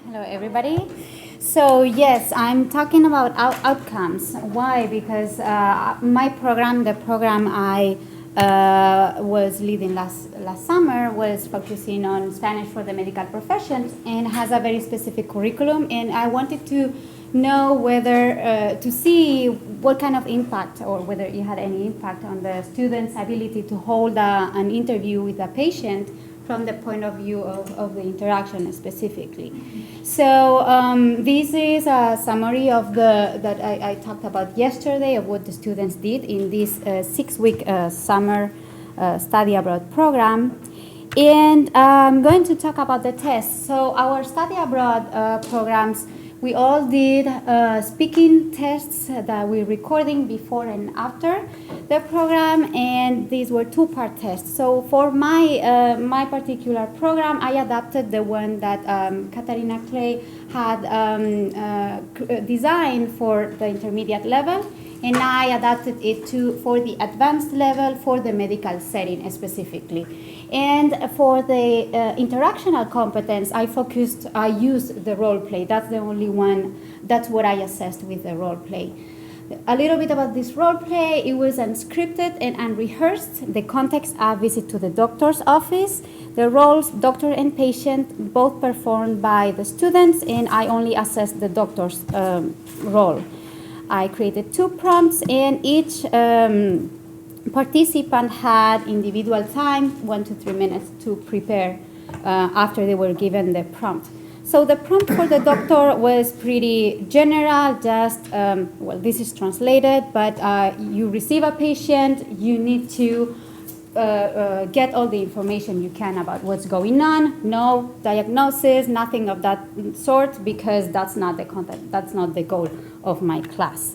Hello, everybody. So yes, I'm talking about outcomes. Why? Because my program, the program I was leading last summer, was focusing on Spanish for the medical professions and has a very specific curriculum. And I wanted to know whether to see what kind of impact, or whether it had any impact on the students' ability to hold an interview with a patient from the point of view of the interaction specifically. So this is a summary of that I talked about yesterday, of what the students did in this 6-week summer study abroad program. And I'm going to talk about the tests. So our study abroad programs, we all did speaking tests that we're recording before and after the program, and these were 2-part tests. So for my particular program, I adapted the one that Katarina Kley had designed for the intermediate level, and I adapted it for the advanced level for the medical setting specifically. And for the interactional competence, I used the role play. That's the only one, that's what I assessed with the role play. A little bit about this role play: it was unscripted and unrehearsed. The context, a visit to the doctor's office. The roles, doctor and patient, both performed by the students, and I only assessed the doctor's role. I created 2 prompts, and each participant had individual time, 1 to 3 minutes, to prepare after they were given the prompt. So the prompt for the doctor was pretty general, just, well, this is translated, but you receive a patient, you need to get all the information you can about what's going on. No diagnosis, nothing of that sort, because that's not the content, that's not the goal of my class.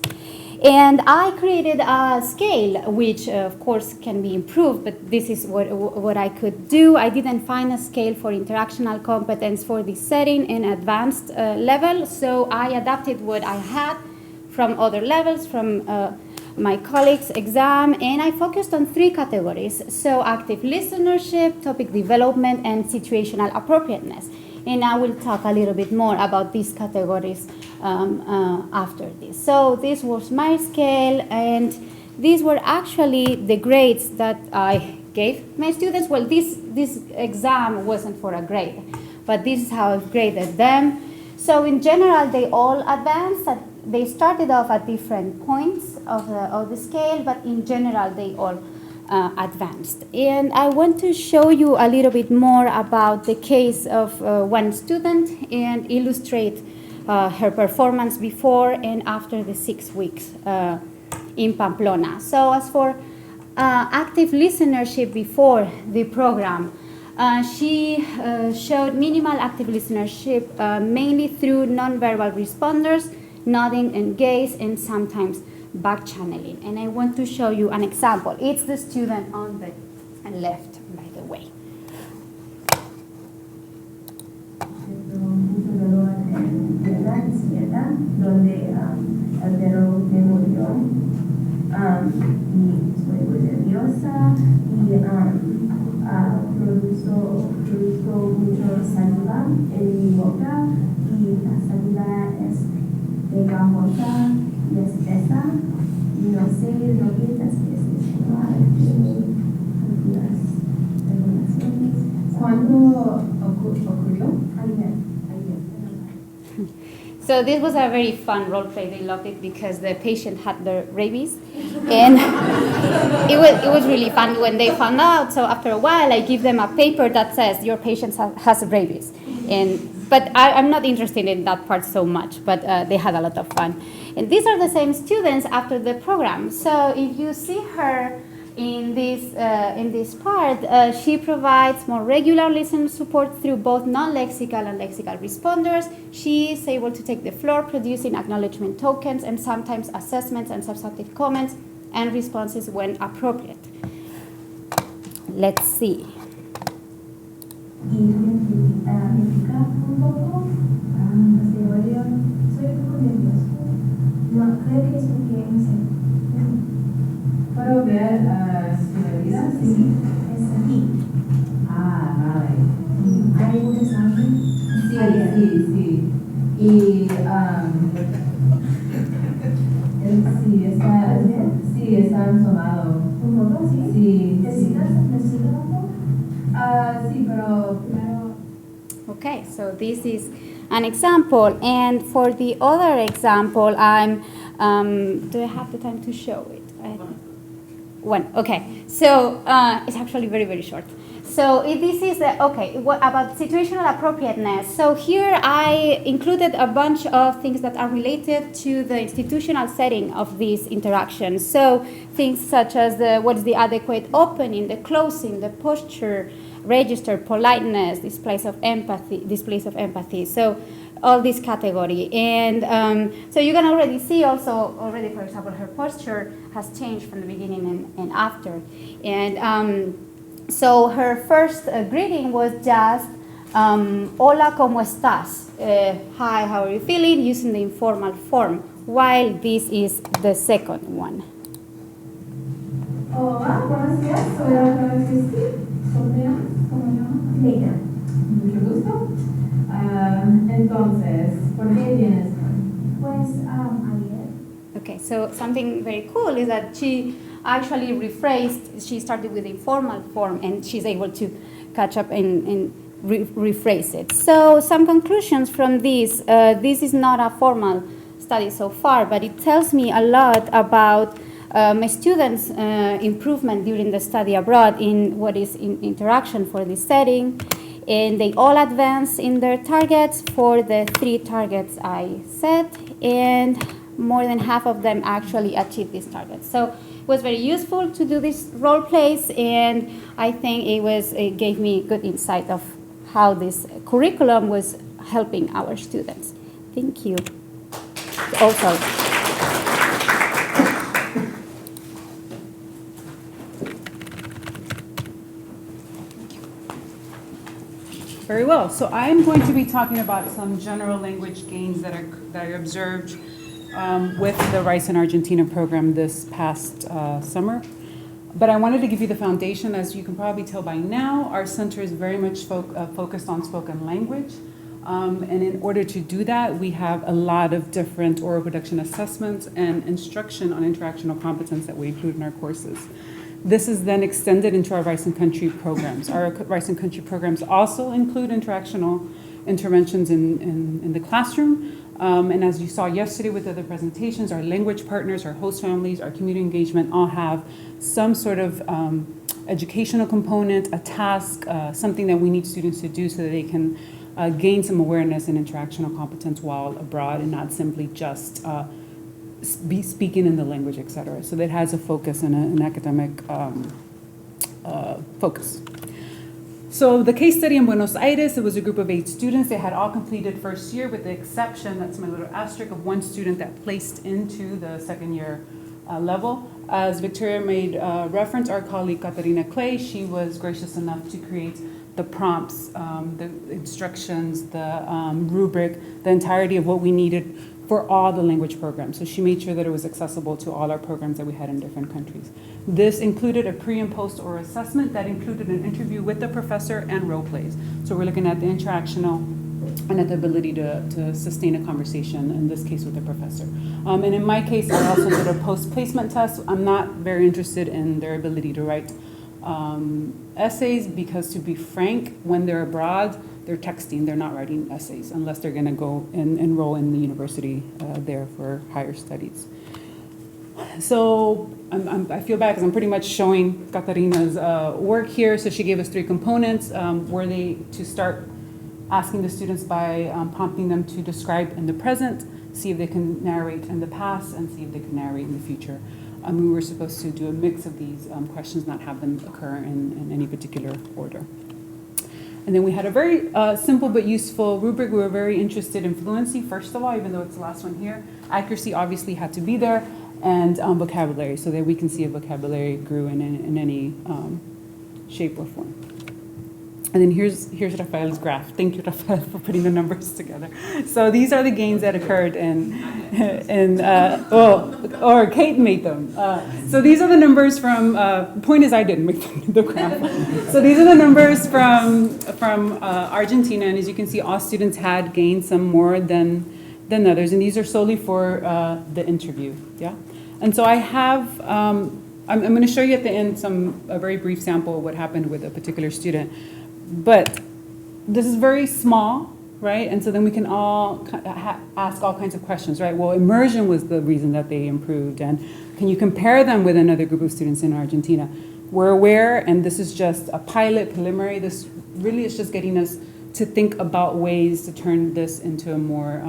And I created a scale, which of course can be improved, but this is what I could do. I didn't find a scale for interactional competence for this setting in advanced level, so I adapted what I had from other levels, from my colleagues' exam, and I focused on 3 categories: so active listenership, topic development, and situational appropriateness. And I will talk a little bit more about these categories after this. So this was my scale, and these were actually the grades that I gave my students. Well, this exam wasn't for a grade, but this is how I've graded them. So in general, they all advanced. They started off at different points of the scale, but in general, they all advanced. And I want to show you a little bit more about the case of one student and illustrate her performance before and after the 6 weeks in Pamplona. So as for active listenership before the program, she showed minimal active listenership mainly through nonverbal responders, nodding and gaze, and sometimes back channeling. And I want to show you an example. It's the student on the left, by the way. Donde el perro me murió y estoy muy nerviosa y produzco mucho saliva en mi boca, y la saliva es pegajosa y espesa, y no sé lo que es algunas veces. ¿Cuándo ocurrió? Ayer. So this was a very fun role play. They loved it because the patient had the rabies, and it was really fun when they found out. So after a while, I give them a paper that says your patient has rabies, but I'm not interested in that part so much. But they had a lot of fun, and these are the same students after the program. So if you see her in this part, she provides more regular listening support through both non-lexical and lexical responders. She is able to take the floor, producing acknowledgement tokens and sometimes assessments and substantive comments and responses when appropriate. Let's see. ¿Puedo ver su herida? Sí, es aquí. Ah, vale. ¿Hay mucha sangre? Sí. Y sí, está ensomado. ¿Un poco? Sí. Sí. ¿Necesitas un poco? Sí, pero primero. Okay, so this is an example, and for the other example, do I have the time to show it? One, okay. So it's actually very, very short. So this is what about situational appropriateness. So here I included a bunch of things that are related to the institutional setting of these interactions. So things such as what's the adequate opening, the closing, the posture, register, politeness, displays of empathy. So all this category. And so you can already see already, for example, her posture has changed from the beginning and after. And so her first greeting was just, hola, ¿cómo estás? Hi, how are you feeling? Using the informal form, while this is the second one. Hola, buenos días, soy la doctora Cristi. ¿Cómo te llamas? Leila. Mucho gusto. Entonces, ¿por qué vienes hoy? Pues, ayer. Okay, so something very cool is that she actually she started with the informal form, and she's able to catch up and rephrase it. So some conclusions from this. This is not a formal study so far, but it tells me a lot about my students' improvement during the study abroad in what is in interaction for this setting. And they all advance in their targets for the 3 targets I set, and more than half of them actually achieved these targets. So it was very useful to do these role plays, and I think it gave me good insight of how this curriculum was helping our students. Thank you. Also. Very well. So I'm going to be talking about some general language gains that I observed with the Rice-in-Argentina program this past summer. But I wanted to give you the foundation. As you can probably tell by now, our center is very much focused on spoken language. And in order to do that, we have a lot of different oral production assessments and instruction on interactional competence that we include in our courses. This is then extended into our Rice and Country programs. Our Rice and Country programs also include interactional interventions in the classroom. And as you saw yesterday with other presentations, our language partners, our host families, our community engagement all have some sort of educational component, a task, something that we need students to do so that they can gain some awareness and interactional competence while abroad, and not simply just speaking in the language, etc. So that has a focus and an academic focus. So the case study in Buenos Aires, it was a group of 8 students. They had all completed first year, with the exception, that's my little asterisk, of 1 student that placed into the second year level. As Victoria made reference, our colleague Catarina Kley, she was gracious enough to create the prompts, the instructions, the rubric, the entirety of what we needed for all the language programs. So she made sure that it was accessible to all our programs that we had in different countries. This included a pre and post oral assessment that included an interview with the professor and role plays. So we're looking at the interactional and at the ability to sustain a conversation, in this case with the professor. And in my case, I also did a post-placement test. I'm not very interested in their ability to write essays, because to be frank, when they're abroad, they're texting, they're not writing essays, unless they're gonna go and enroll in the university there for higher studies. So I feel bad because I'm pretty much showing Catarina's work here. So she gave us 3 components. Were they to start asking the students by prompting them to describe in the present, see if they can narrate in the past, and see if they can narrate in the future. We were supposed to do a mix of these questions, not have them occur in any particular order. And then we had a very simple but useful rubric. We were very interested in fluency, first of all, even though it's the last one here. Accuracy obviously had to be there, and vocabulary, so that we can see if vocabulary grew in any shape or form. And then here's Rafael's graph. Thank you, Rafael, for putting the numbers together. So these are the gains that occurred or Kate made them. So these are the numbers from, point is I didn't make the graph. So these are the numbers from Argentina, and as you can see, all students had gained some more than others, and these are solely for the interview, yeah? And so I have, I'm going to show you at the end a very brief sample of what happened with a particular student. But this is very small, right? And so then we can all ask all kinds of questions, right? Well, immersion was the reason that they improved. And can you compare them with another group of students in Argentina? We're aware, and this is just a pilot, preliminary. This really is just getting us to think about ways to turn this into a more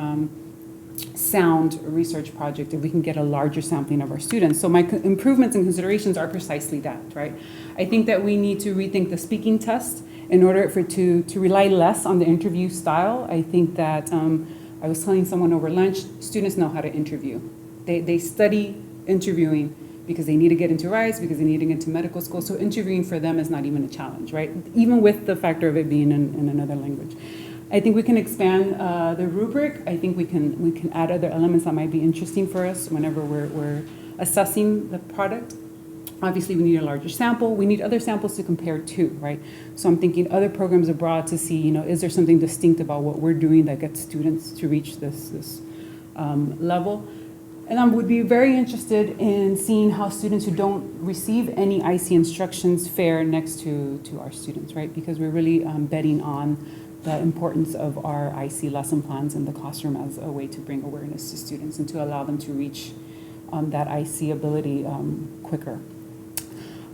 sound research project if we can get a larger sampling of our students. So my improvements and considerations are precisely that, right? I think that we need to rethink the speaking test in order to rely less on the interview style. I think that I was telling someone over lunch, students know how to interview. They study interviewing because they need to get into Rice, because they need to get into medical school. So interviewing for them is not even a challenge, right? Even with the factor of it being in another language. I think we can expand the rubric. I think we can add other elements that might be interesting for us whenever we're assessing the product. Obviously, we need a larger sample. We need other samples to compare to, right? So I'm thinking other programs abroad to see, is there something distinct about what we're doing that gets students to reach this level? And I would be very interested in seeing how students who don't receive any IC instructions fare next to our students, right? Because we're really betting on the importance of our IC lesson plans in the classroom as a way to bring awareness to students and to allow them to reach that IC ability quicker.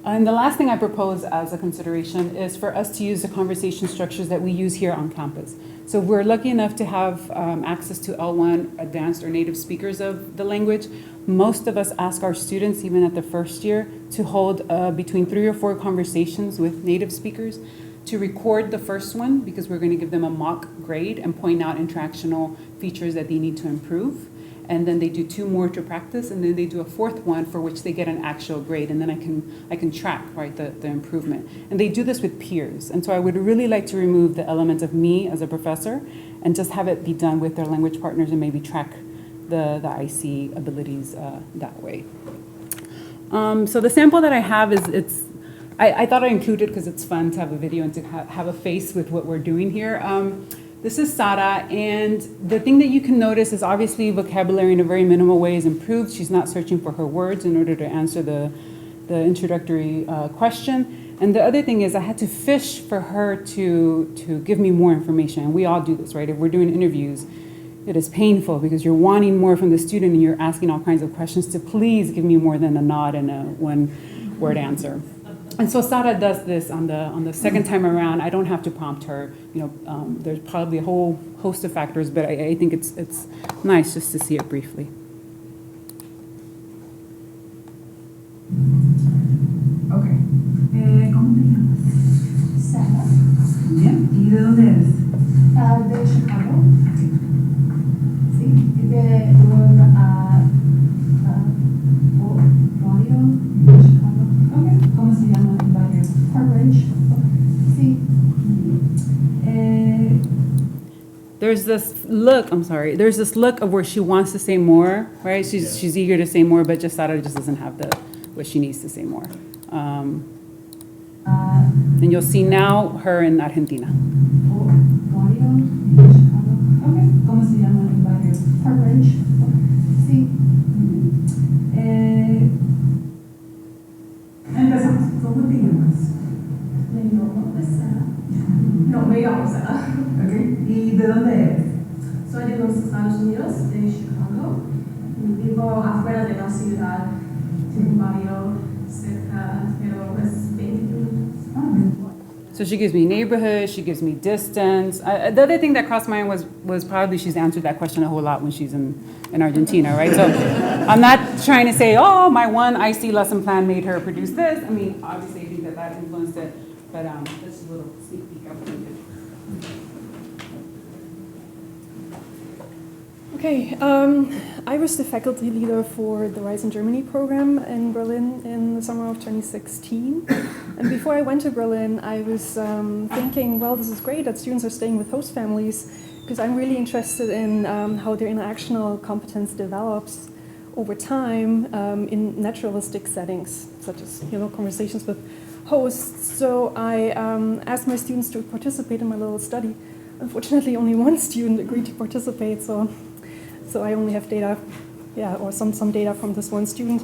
And the last thing I propose as a consideration is for us to use the conversation structures that we use here on campus. So if we're lucky enough to have access to L1 advanced or native speakers of the language, most of us ask our students, even at the first year, to hold between 3 or 4 conversations with native speakers, to record the first one because we're going to give them a mock grade and point out interactional features that they need to improve. And then they do 2 more to practice, and then they do a 4th one for which they get an actual grade, and then I can track, right, the improvement. And they do this with peers. And so I would really like to remove the element of me as a professor and just have it be done with their language partners and maybe track the IC abilities that way. So the sample that I have is, I thought I included because it's fun to have a video and to have a face with what we're doing here. This is Sara, and the thing that you can notice is obviously vocabulary in a very minimal way is improved. She's not searching for her words in order to answer the introductory question. And the other thing is I had to fish for her to give me more information. And we all do this, right? If we're doing interviews, it is painful because you're wanting more from the student and you're asking all kinds of questions to please give me more than a nod and a one-word answer. And so Sara does this on the second time around. I don't have to prompt her. There's probably a whole host of factors, but I think it's nice just to see it briefly. Okay. ¿Cómo te llamas? Sara. Bien. ¿Y de dónde eres? De Chicago. Sí. De un barrio de Chicago. Okay. ¿Cómo se llama el barrio? Park Ridge. Sí. There's this look of where she wants to say more, right? She's eager to say more, but Sara just doesn't have what she needs to say more. And you'll see now her in Argentina. Barrio de Chicago. Okay. ¿Cómo se llama el barrio? Park Ridge. Sí. Empezamos. ¿Cómo te llamas? Me llamo Sara. No, me llamo Sara. Okay. ¿Y de dónde eres? Soy de los Estados Unidos, de Chicago. Vivo afuera de la ciudad, en un barrio cerca, pero es 20 minutos. So she gives me neighborhood, she gives me distance. The other thing that crossed my mind was probably she's answered that question a whole lot when she's in Argentina, right? So I'm not trying to say, oh, my one IC lesson plan made her produce this. I mean, obviously I think that influenced it, but this is a little sneak peek of what we did. Okay, I was the faculty leader for the Rise in Germany program in Berlin in the summer of 2016. And before I went to Berlin, I was thinking, well, this is great that students are staying with host families, because I'm really interested in how their interactional competence develops over time in naturalistic settings, such as conversations with hosts. So I asked my students to participate in my little study. Unfortunately, only one student agreed to participate, so I only have data, or some data from this one student.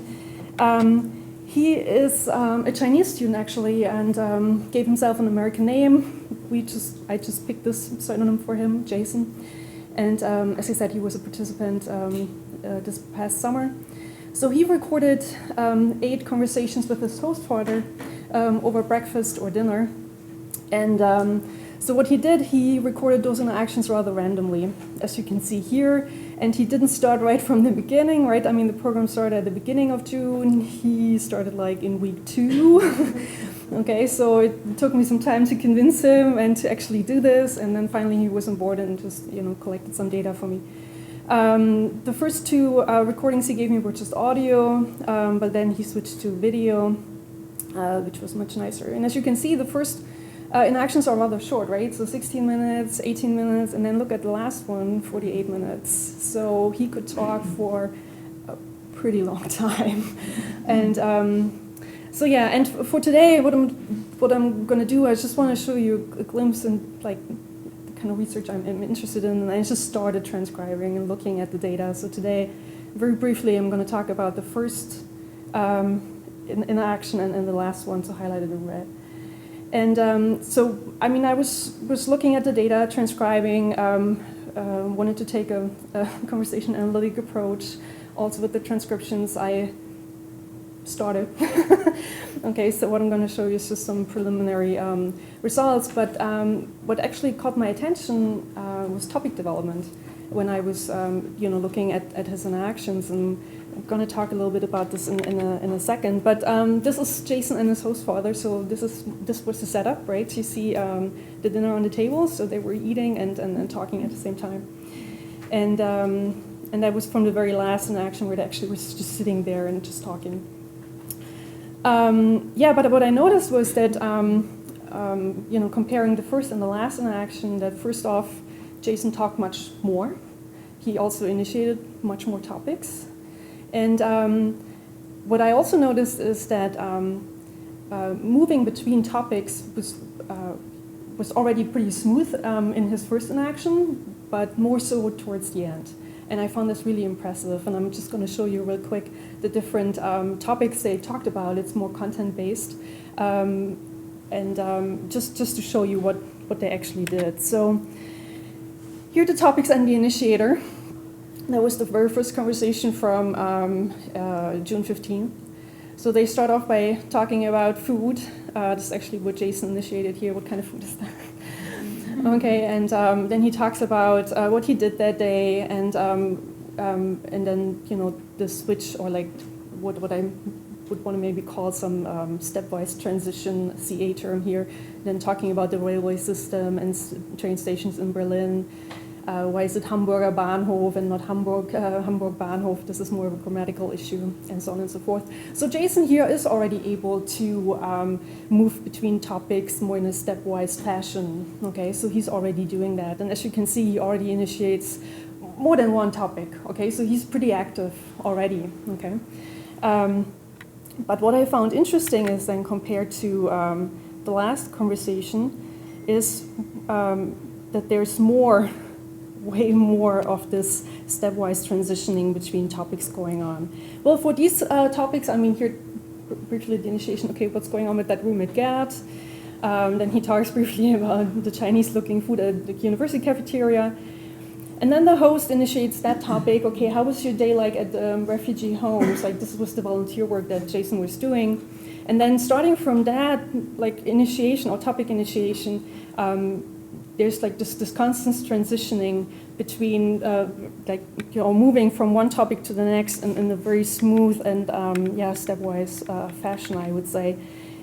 He is a Chinese student actually, and gave himself an American name. I just picked this pseudonym for him, Jason. And as I said, he was a participant this past summer. So he recorded 8 conversations with his host father over breakfast or dinner. And so what he did, he recorded those interactions rather randomly, as you can see here. And he didn't start right from the beginning, right? I mean, the program started at the beginning of June. He started like in week 2. Okay, so it took me some time to convince him and to actually do this. And then finally he was on board and just, collected some data for me. The first 2 recordings he gave me were just audio, but then he switched to video, which was much nicer. And as you can see, the first interactions are rather short, right? So 16 minutes, 18 minutes, and then look at the last one, 48 minutes. So he could talk for a pretty long time. And so yeah, and for today, what I'm going to do, I just want to show you a glimpse in like the kind of research I'm interested in, and I just started transcribing and looking at the data. So today, very briefly, I'm going to talk about the first interaction and the last one, so highlighted in red. And so, I mean, I was looking at the data, transcribing, wanted to take a conversation analytic approach. Also with the transcriptions, I started. Okay, so what I'm going to show you is just some preliminary results. But what actually caught my attention was topic development when I was, looking at his interactions. And I'm going to talk a little bit about this in a second. But this is Jason and his host father. So this was the setup, right? You see the dinner on the table. So they were eating and talking at the same time. And that was from the very last interaction where they actually was just sitting there and just talking. But what I noticed was that, comparing the first and the last interaction, that first off, Jason talked much more. He also initiated much more topics. And what I also noticed is that moving between topics was already pretty smooth in his first interaction, but more so towards the end. And I found this really impressive, and I'm just going to show you real quick the different topics they talked about. It's more content-based, and just to show you what they actually did. So here are the topics and the initiator. That was the very first conversation from June 15. So they start off by talking about food. This is actually what Jason initiated here. What kind of food is that? Okay, and then he talks about what he did that day, and then the switch, or like what I would want to maybe call some stepwise transition, CA term here. Then talking about the railway system and train stations in Berlin. Why is it Hamburger Bahnhof and not Hamburg Bahnhof? This is more of a grammatical issue, and so on and so forth. So Jason here is already able to move between topics more in a stepwise fashion. Okay, so he's already doing that, and as you can see, he already initiates more than one topic. Okay, so he's pretty active already. Okay, but what I found interesting is then compared to the last conversation is that there's way more of this stepwise transitioning between topics going on. Well, for these topics, I mean, here, briefly the initiation, okay, what's going on with that room at Gerd? Then he talks briefly about the Chinese-looking food at the university cafeteria. And then the host initiates that topic, okay, how was your day like at the refugee homes? Like, this was the volunteer work that Jason was doing. And then starting from that, like, initiation or topic initiation, there's like this constant transitioning between moving from one topic to the next in a very smooth and stepwise fashion, I would say.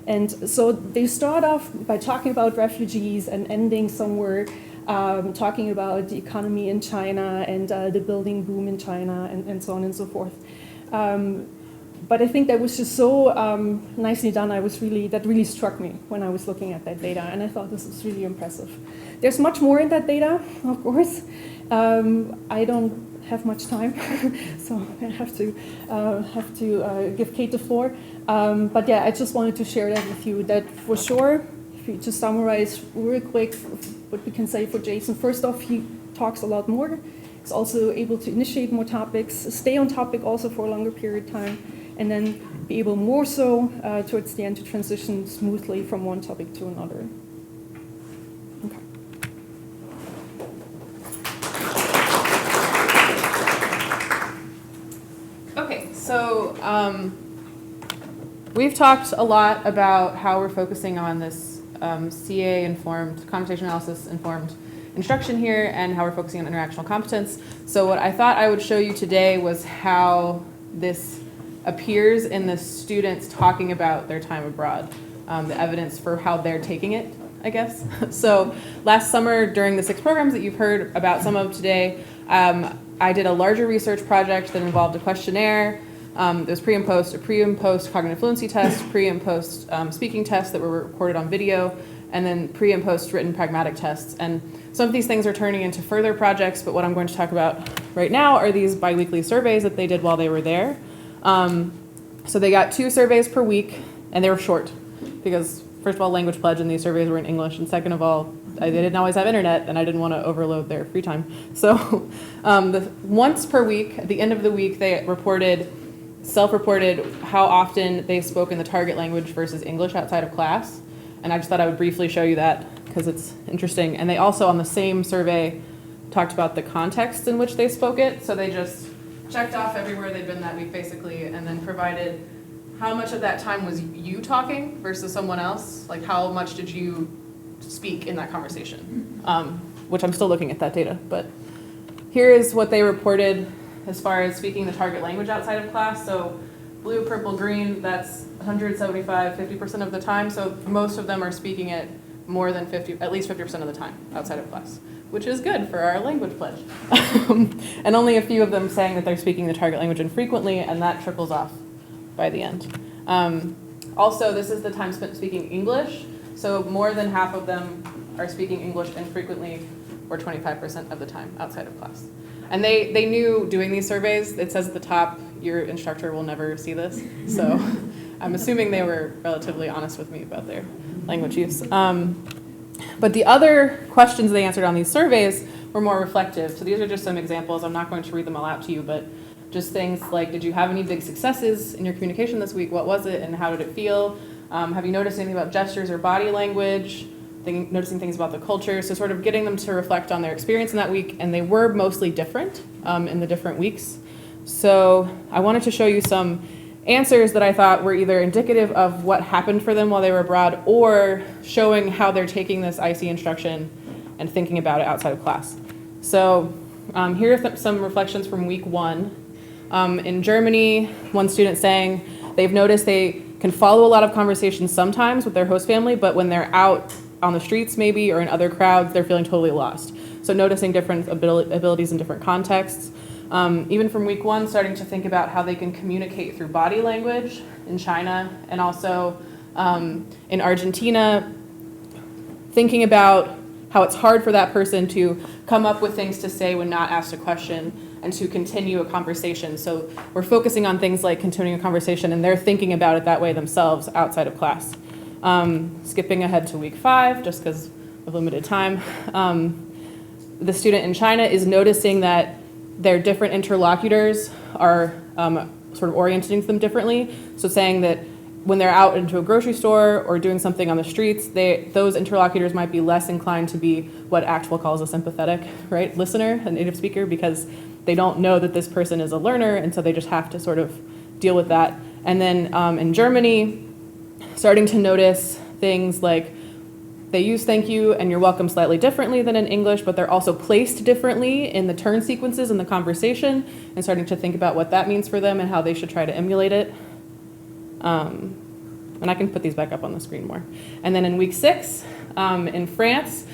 And so they start off by talking about refugees and ending somewhere talking about the economy in China and the building boom in China and so on and so forth. But I think that was just so nicely done. That really struck me when I was looking at that data, and I thought this was really impressive. There's much more in that data, of course. I don't have much time, so I have to give Kate the floor. But yeah, I just wanted to share that with you. That for sure, if you just summarize real quick what we can say for Jason. First off, he talks a lot more. He's also able to initiate more topics, stay on topic also for a longer period of time, and then be able more so towards the end to transition smoothly from one topic to another. Okay. Okay, so we've talked a lot about how we're focusing on this CA-informed, conversation analysis-informed instruction here, and how we're focusing on interactional competence. So what I thought I would show you today was how this appears in the students talking about their time abroad, the evidence for how they're taking it, I guess. So last summer, during the 6 programs that you've heard about some of today, I did a larger research project that involved a questionnaire. There was a pre and post cognitive fluency test, pre and post speaking tests that were recorded on video, and then pre and post written pragmatic tests. And some of these things are turning into further projects, but what I'm going to talk about right now are these biweekly surveys that they did while they were there. So they got 2 surveys per week, and they were short because, first of all, language pledge and these surveys were in English, and second of all, they didn't always have internet, and I didn't want to overload their free time. So once per week, at the end of the week, they self-reported how often they spoke in the target language versus English outside of class. And I just thought I would briefly show you that because it's interesting. And they also, on the same survey, talked about the context in which they spoke it. So they just checked off everywhere they'd been that week, basically, and then provided how much of that time was you talking versus someone else. Like, how much did you speak in that conversation? Which I'm still looking at that data. But here is what they reported as far as speaking the target language outside of class. So blue, purple, green, that's 175, 50% of the time. So most of them are speaking it more than at least 50% of the time outside of class, which is good for our language pledge. And only a few of them saying that they're speaking the target language infrequently, and that trickles off by the end. Also, this is the time spent speaking English. So more than half of them are speaking English infrequently, or 25% of the time outside of class. And they knew doing these surveys, it says at the top, your instructor will never see this. So I'm assuming they were relatively honest with me about their language use. But the other questions they answered on these surveys were more reflective. So these are just some examples. I'm not going to read them all out to you, but just things like, did you have any big successes in your communication this week? What was it and how did it feel? Have you noticed anything about gestures or body language? Noticing things about the culture, so sort of getting them to reflect on their experience in that week, and they were mostly different in the different weeks. So I wanted to show you some answers that I thought were either indicative of what happened for them while they were abroad or showing how they're taking this IC instruction and thinking about it outside of class. So here are some reflections from week 1. In Germany, one student saying they've noticed they can follow a lot of conversations sometimes with their host family, but when they're out on the streets maybe or in other crowds, they're feeling totally lost. So noticing different abilities in different contexts. Even from week 1, starting to think about how they can communicate through body language in China, and also in Argentina, thinking about how it's hard for that person to come up with things to say when not asked a question and to continue a conversation. So we're focusing on things like continuing a conversation, and they're thinking about it that way themselves outside of class. Skipping ahead to week 5, just because of limited time, the student in China is noticing that their different interlocutors are sort of orienting them differently. So saying that when they're out into a grocery store or doing something on the streets, those interlocutors might be less inclined to be what Actual calls a sympathetic, right, listener, a native speaker, because they don't know that this person is a learner, and so they just have to sort of deal with that. And then in Germany, starting to notice things like they use thank you and you're welcome slightly differently than in English, but they're also placed differently in the turn sequences in the conversation, and starting to think about what that means for them and how they should try to emulate it. And I can put these back up on the screen more. And then in week 6, in France,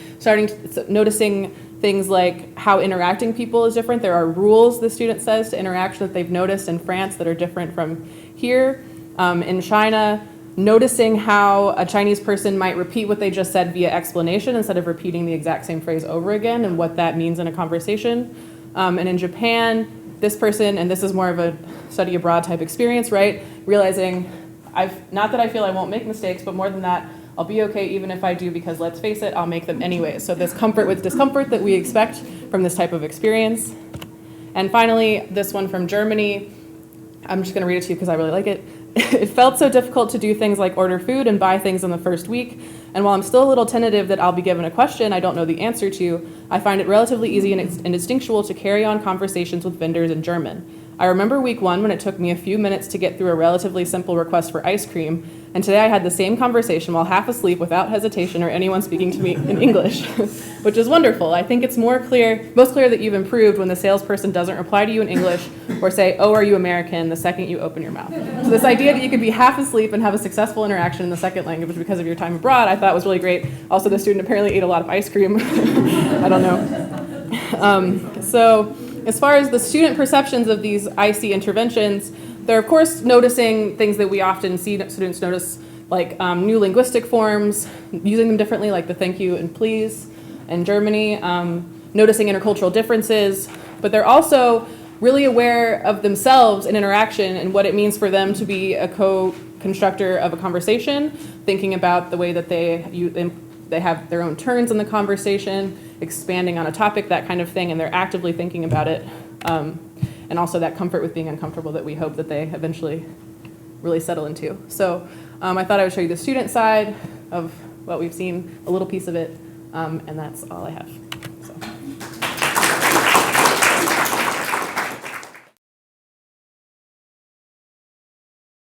noticing things like how interacting people is different. There are rules, the student says, to interaction that they've noticed in France that are different from here. In China, noticing how a Chinese person might repeat what they just said via explanation instead of repeating the exact same phrase over again, and what that means in a conversation. And in Japan, this person, and this is more of a study abroad type experience, right? Realizing, not that I feel I won't make mistakes, but more than that, I'll be okay even if I do, because let's face it, I'll make them anyways. So this comfort with discomfort that we expect from this type of experience. And finally, this one from Germany. I'm just gonna read it to you because I really like it. It felt so difficult to do things like order food and buy things in the first week. And while I'm still a little tentative that I'll be given a question I don't know the answer to, I find it relatively easy and instinctual to carry on conversations with vendors in German. I remember week 1 when it took me a few minutes to get through a relatively simple request for ice cream, and today I had the same conversation while half asleep without hesitation or anyone speaking to me in English, which is wonderful. I think it's most clear that you've improved when the salesperson doesn't reply to you in English or say, "Oh, are you American?" the second you open your mouth. So this idea that you could be half asleep and have a successful interaction in the second language because of your time abroad, I thought was really great. Also, the student apparently ate a lot of ice cream. I don't know. So as far as the student perceptions of these IC interventions, they're of course noticing things that we often see that students notice, like new linguistic forms, using them differently, like the thank you and please in Germany, noticing intercultural differences, but they're also really aware of themselves in interaction and what it means for them to be a co-constructor of a conversation, thinking about the way that they have their own turns in the conversation, expanding on a topic, that kind of thing, and they're actively thinking about it. And also that comfort with being uncomfortable that we hope that they eventually really settle into. So I thought I would show you the student side of what we've seen, a little piece of it, and that's all I have.